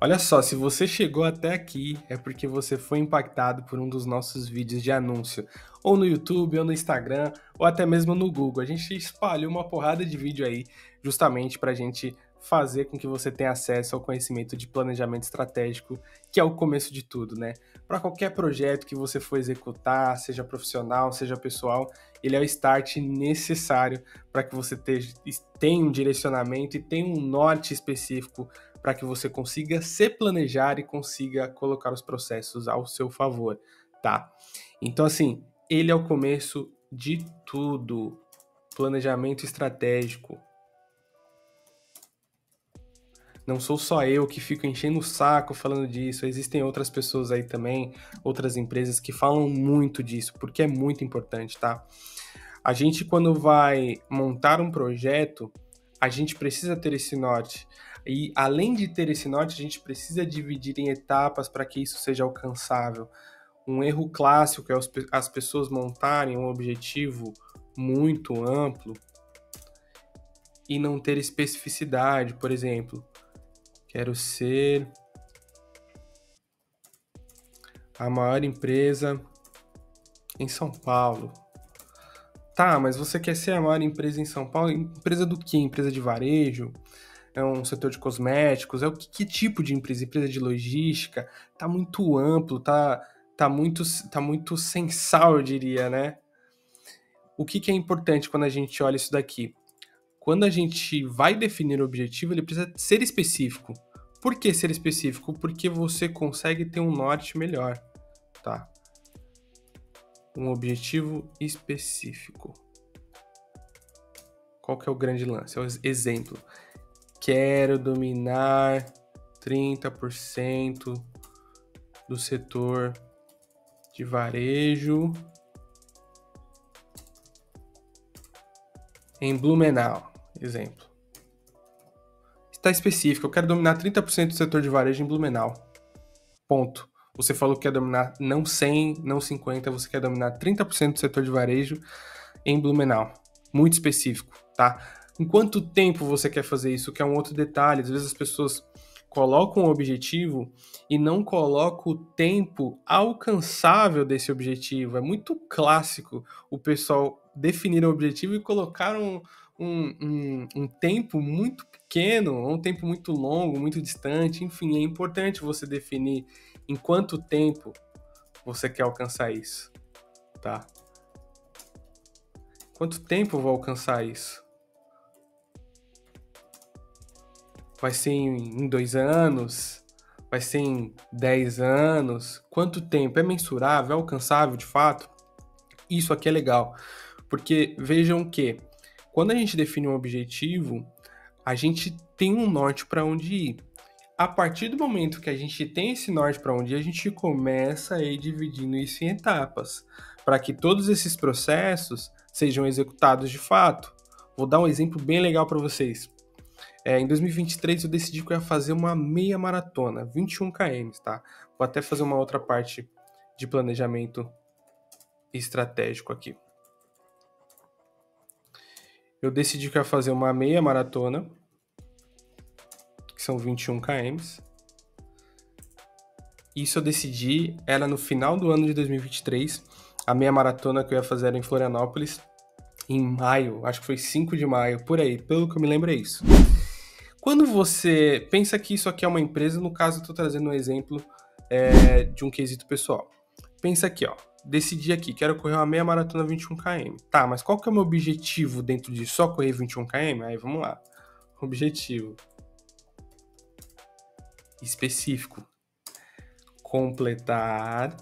Olha só, se você chegou até aqui, é porque você foi impactado por um dos nossos vídeos de anúncio, ou no YouTube, ou no Instagram, ou até mesmo no Google. A gente espalhou uma porrada de vídeo aí, justamente para a gente fazer com que você tenha acesso ao conhecimento de planejamento estratégico, que é o começo de tudo, né? Para qualquer projeto que você for executar, seja profissional, seja pessoal, ele é o start necessário para que você tenha um direcionamento e tenha um norte específico para que você consiga se planejar e consiga colocar os processos ao seu favor, tá? Então, assim, ele é o começo de tudo. Planejamento estratégico. Não sou só eu que fico enchendo o saco falando disso, existem outras pessoas aí também, outras empresas que falam muito disso, porque é muito importante, tá? A gente, quando vai montar um projeto, a gente precisa ter esse norte. E além de ter esse norte, a gente precisa dividir em etapas para que isso seja alcançável. Um erro clássico é as pessoas montarem um objetivo muito amplo e não ter especificidade. Por exemplo, quero ser a maior empresa em São Paulo. Tá, mas você quer ser a maior empresa em São Paulo? Empresa do quê? Empresa de varejo? É um setor de cosméticos? É que tipo de empresa? Empresa de logística? Tá muito amplo, tá muito sensal, eu diria, né? O que é importante quando a gente olha isso daqui? Quando a gente vai definir o objetivo, ele precisa ser específico. Por que ser específico? Porque você consegue ter um norte melhor, tá? Um objetivo específico. Qual que é o grande lance? É o exemplo. Quero dominar 30% do setor de varejo em Blumenau, exemplo. Está específico, eu quero dominar 30% do setor de varejo em Blumenau. Ponto. Você falou que quer dominar não 100, não 50, você quer dominar 30% do setor de varejo em Blumenau. Muito específico, tá? Em quanto tempo você quer fazer isso? Que é um outro detalhe. Às vezes as pessoas colocam um objetivo e não colocam o tempo alcançável desse objetivo. É muito clássico o pessoal definir um objetivo e colocar um tempo muito pequeno, um tempo muito longo, muito distante. Enfim, é importante você definir em quanto tempo você quer alcançar isso, tá? Quanto tempo eu vou alcançar isso? Vai ser em 2 anos? Vai ser em 10 anos? Quanto tempo? É mensurável? É alcançável de fato? Isso aqui é legal, porque vejam que quando a gente define um objetivo, a gente tem um norte para onde ir. A partir do momento que a gente tem esse norte para onde ir, a gente começa a ir dividindo isso em etapas, para que todos esses processos sejam executados de fato. Vou dar um exemplo bem legal para vocês. Em 2023 eu decidi que eu ia fazer uma meia maratona, 21 km, tá? Vou até fazer uma outra parte de planejamento estratégico aqui. Eu decidi que eu ia fazer uma meia maratona, que são 21 km. Isso eu decidi, era no final do ano de 2023. A meia maratona que eu ia fazer era em Florianópolis, em maio, acho que foi 5 de maio, por aí, pelo que eu me lembro é isso. Quando você pensa que isso aqui é uma empresa, no caso eu estou trazendo um exemplo de um quesito pessoal. Pensa aqui, ó, decidi aqui, quero correr uma meia maratona 21 km. Tá, mas qual que é o meu objetivo dentro disso? Só correr 21 km? Aí vamos lá. Objetivo específico. Completar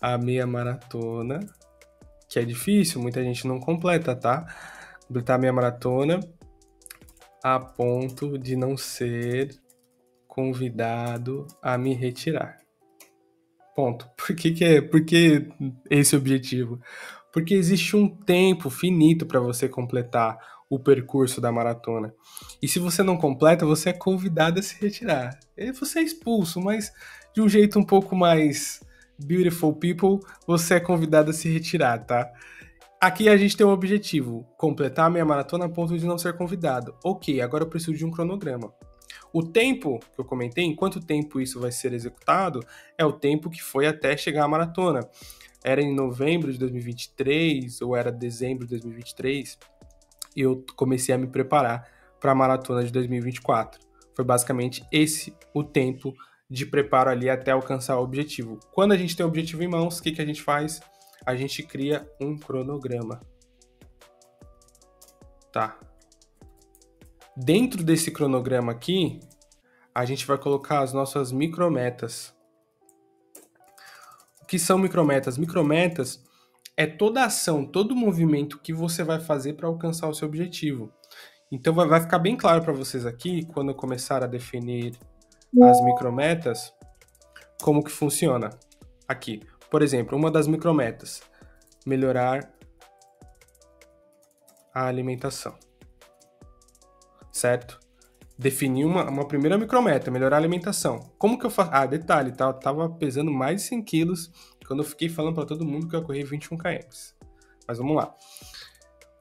a meia maratona, que é difícil, muita gente não completa, tá? Completar a meia maratona a ponto de não ser convidado a me retirar. Ponto. Por que esse objetivo? Porque existe um tempo finito para você completar o percurso da maratona. E se você não completa, você é convidado a se retirar. E você é expulso, mas de um jeito um pouco mais beautiful people, você é convidado a se retirar, tá? Aqui a gente tem um objetivo, completar a minha maratona a ponto de não ser convidado. Ok, agora eu preciso de um cronograma. O tempo que eu comentei, em quanto tempo isso vai ser executado, é o tempo que foi até chegar à maratona. Era em novembro de 2023 ou era dezembro de 2023 e eu comecei a me preparar para a maratona de 2024. Foi basicamente esse o tempo de preparo ali até alcançar o objetivo. Quando a gente tem o objetivo em mãos, o que a gente faz? A gente cria um cronograma. Tá. Dentro desse cronograma aqui, a gente vai colocar as nossas micrometas. O que são micrometas? Micrometas é toda ação, todo movimento que você vai fazer para alcançar o seu objetivo. Então vai ficar bem claro para vocês aqui, quando eu começar a definir as micrometas, como que funciona. Aqui, por exemplo, uma das micrometas, melhorar a alimentação. Certo? Definir uma primeira micrometa, melhorar a alimentação. Como que eu faço? Ah, detalhe, tá? Eu tava pesando mais de 100 quilos quando eu fiquei falando para todo mundo que eu ia correr 21 km. Mas vamos lá.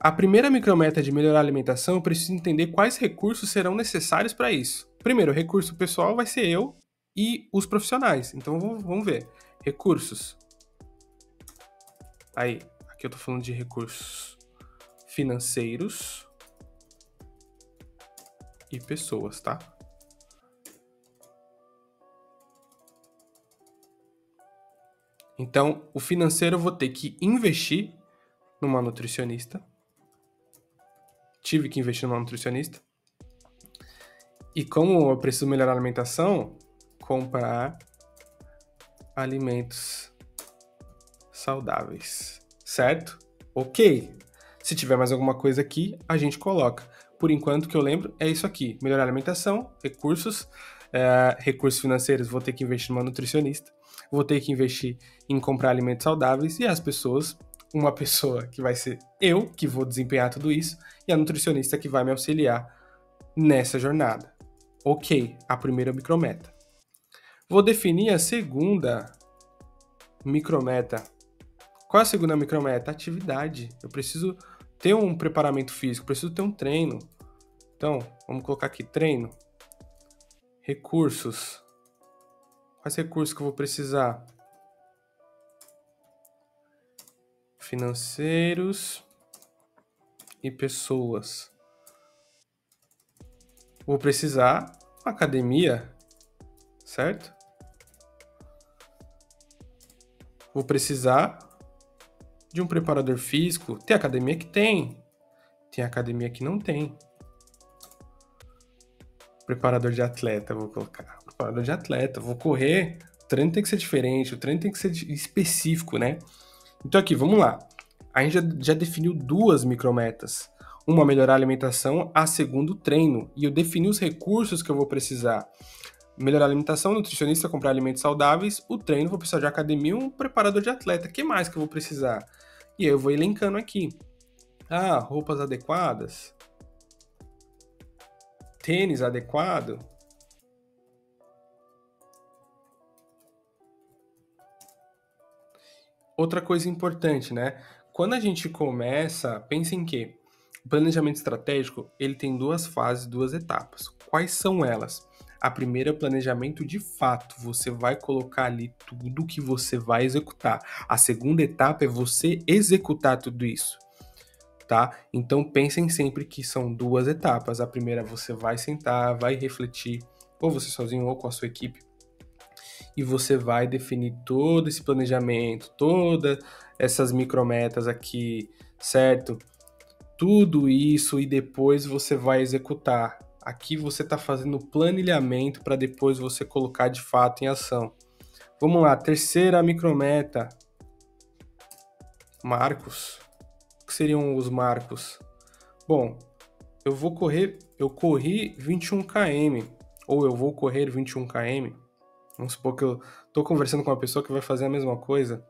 A primeira micrometa de melhorar a alimentação, eu preciso entender quais recursos serão necessários para isso. Primeiro, o recurso pessoal vai ser eu e os profissionais. Então, vamos ver. Recursos. Aí, aqui eu tô falando de recursos financeiros e pessoas, tá? Então, o financeiro eu vou ter que investir numa nutricionista. Tive que investir numa nutricionista. E como eu preciso melhorar a alimentação, comprar alimentos saudáveis, certo? Ok. Se tiver mais alguma coisa aqui, a gente coloca. Por enquanto, que eu lembro, é isso aqui. Melhorar a alimentação, recursos, recursos financeiros, vou ter que investir numa nutricionista, vou ter que investir em comprar alimentos saudáveis e as pessoas, uma pessoa que vai ser eu, que vou desempenhar tudo isso, e a nutricionista que vai me auxiliar nessa jornada. Ok, a primeira micrometa. Vou definir a segunda micrometa. Qual é a segunda micrometa? Atividade. Eu preciso ter um preparamento físico, preciso ter um treino. Então, vamos colocar aqui, treino. Recursos. Quais recursos que eu vou precisar? Financeiros e pessoas. Vou precisar academia, certo? Vou precisar de um preparador físico. Tem academia que tem academia que não tem. Preparador de atleta, vou colocar. Preparador de atleta, vou correr. O treino tem que ser diferente, o treino tem que ser específico, né? Então aqui, vamos lá. A gente já definiu duas micrometas. Uma, melhorar a alimentação, a segunda, o treino. E eu defini os recursos que eu vou precisar. Melhorar a alimentação, nutricionista, comprar alimentos saudáveis. O treino, vou precisar de academia, um preparador de atleta. O que mais que eu vou precisar? E aí eu vou elencando aqui. Ah, roupas adequadas. Tênis adequado. Outra coisa importante, né? Quando a gente começa, pensa em quê? O planejamento estratégico, ele tem duas fases, duas etapas. Quais são elas? A primeira é o planejamento de fato. Você vai colocar ali tudo que você vai executar. A segunda etapa é você executar tudo isso, tá? Então pensem sempre que são duas etapas. A primeira você vai sentar, vai refletir, ou você sozinho ou com a sua equipe, e você vai definir todo esse planejamento, todas essas micrometas aqui, certo? Tudo isso e depois você vai executar. Aqui você está fazendo planilhamento para depois você colocar de fato em ação. Vamos lá, terceira micrometa. Marcos. O que seriam os marcos? Bom, eu corri 21 km, ou eu vou correr 21 km. Vamos supor que eu estou conversando com uma pessoa que vai fazer a mesma coisa.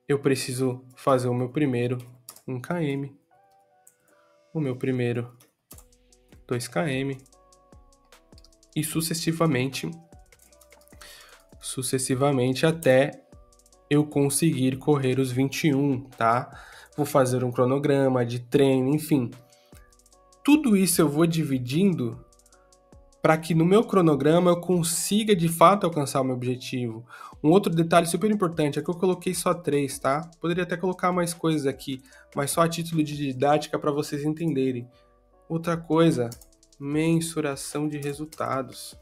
Eu preciso fazer o meu primeiro 1 km, o meu primeiro 2 km e sucessivamente até eu conseguir correr os 21, tá? Vou fazer um cronograma de treino, enfim. Tudo isso eu vou dividindo para que no meu cronograma eu consiga de fato alcançar o meu objetivo. Um outro detalhe super importante é que eu coloquei só 3, tá? Poderia até colocar mais coisas aqui, mas só a título de didática para vocês entenderem. Outra coisa, mensuração de resultados.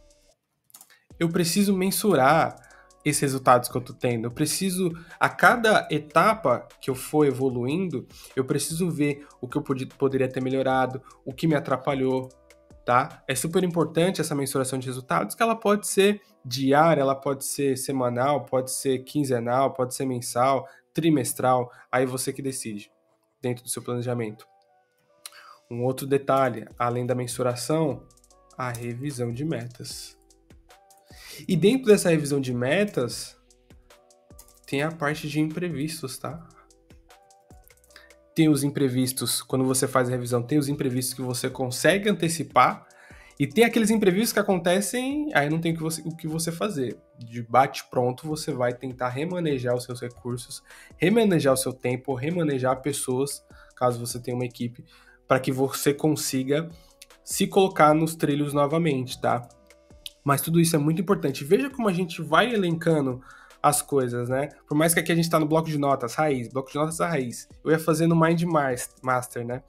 Eu preciso mensurar esses resultados que eu tô tendo. Eu preciso, a cada etapa que eu for evoluindo, eu preciso ver o que eu poderia ter melhorado, o que me atrapalhou, tá? É super importante essa mensuração de resultados, que ela pode ser diária, ela pode ser semanal, pode ser quinzenal, pode ser mensal, trimestral, aí você que decide, dentro do seu planejamento. Um outro detalhe, além da mensuração, a revisão de metas. E dentro dessa revisão de metas, tem a parte de imprevistos, tá? Tem os imprevistos, quando você faz a revisão, tem os imprevistos que você consegue antecipar, e tem aqueles imprevistos que acontecem, aí não tem o que você fazer. De bate-pronto, você vai tentar remanejar os seus recursos, remanejar o seu tempo, remanejar pessoas, caso você tenha uma equipe, para que você consiga se colocar nos trilhos novamente, tá? Mas tudo isso é muito importante. Veja como a gente vai elencando as coisas, né? Por mais que aqui a gente tá no bloco de notas raiz, bloco de notas raiz. Eu ia fazer no Mind Master, né?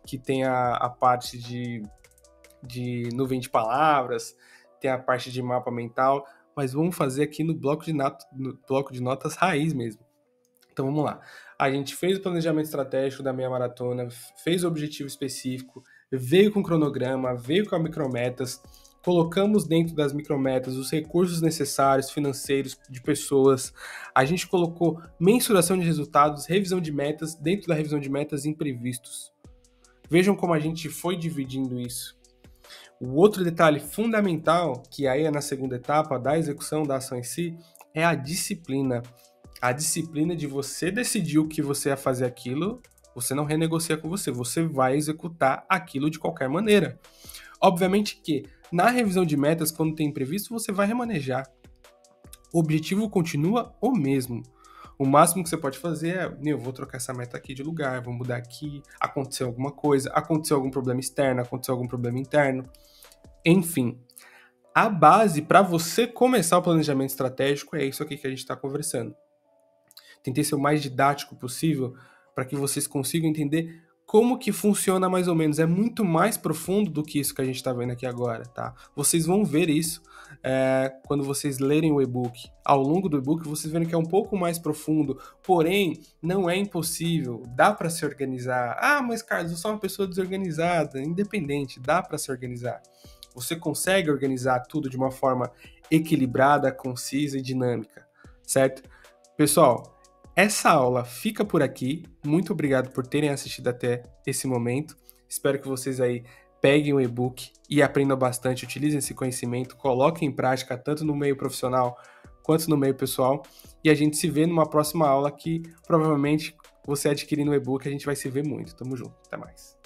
Que tem a parte de nuvem de palavras, tem a parte de mapa mental, mas vamos fazer aqui no bloco de notas raiz mesmo. Então vamos lá. A gente fez o planejamento estratégico da meia maratona, fez o objetivo específico, veio com cronograma, veio com a micrometas, colocamos dentro das micrometas os recursos necessários, financeiros, de pessoas. A gente colocou mensuração de resultados, revisão de metas, dentro da revisão de metas, imprevistos. Vejam como a gente foi dividindo isso. O outro detalhe fundamental, que aí é na segunda etapa da execução da ação em si, é a disciplina. A disciplina de você decidir o que você vai fazer aquilo, você não renegocia com você vai executar aquilo de qualquer maneira. Obviamente que na revisão de metas, quando tem imprevisto, você vai remanejar. O objetivo continua o mesmo. O máximo que você pode fazer é, eu vou trocar essa meta aqui de lugar, vou mudar aqui, aconteceu alguma coisa, aconteceu algum problema externo, aconteceu algum problema interno. Enfim, a base para você começar o planejamento estratégico é isso aqui que a gente está conversando. Tentei ser o mais didático possível para que vocês consigam entender como que funciona mais ou menos. É muito mais profundo do que isso que a gente está vendo aqui agora, tá? Vocês vão ver isso quando vocês lerem o e-book. Ao longo do e-book, vocês verem que é um pouco mais profundo, porém, não é impossível. Dá para se organizar. Ah, mas Carlos, eu sou uma pessoa desorganizada, independente, dá para se organizar. Você consegue organizar tudo de uma forma equilibrada, concisa e dinâmica, certo? Pessoal, essa aula fica por aqui. Muito obrigado por terem assistido até esse momento. Espero que vocês aí peguem o e-book e aprendam bastante, utilizem esse conhecimento, coloquem em prática tanto no meio profissional quanto no meio pessoal. E a gente se vê numa próxima aula que provavelmente você adquirindo o e-book, a gente vai se ver muito. Tamo junto. Até mais.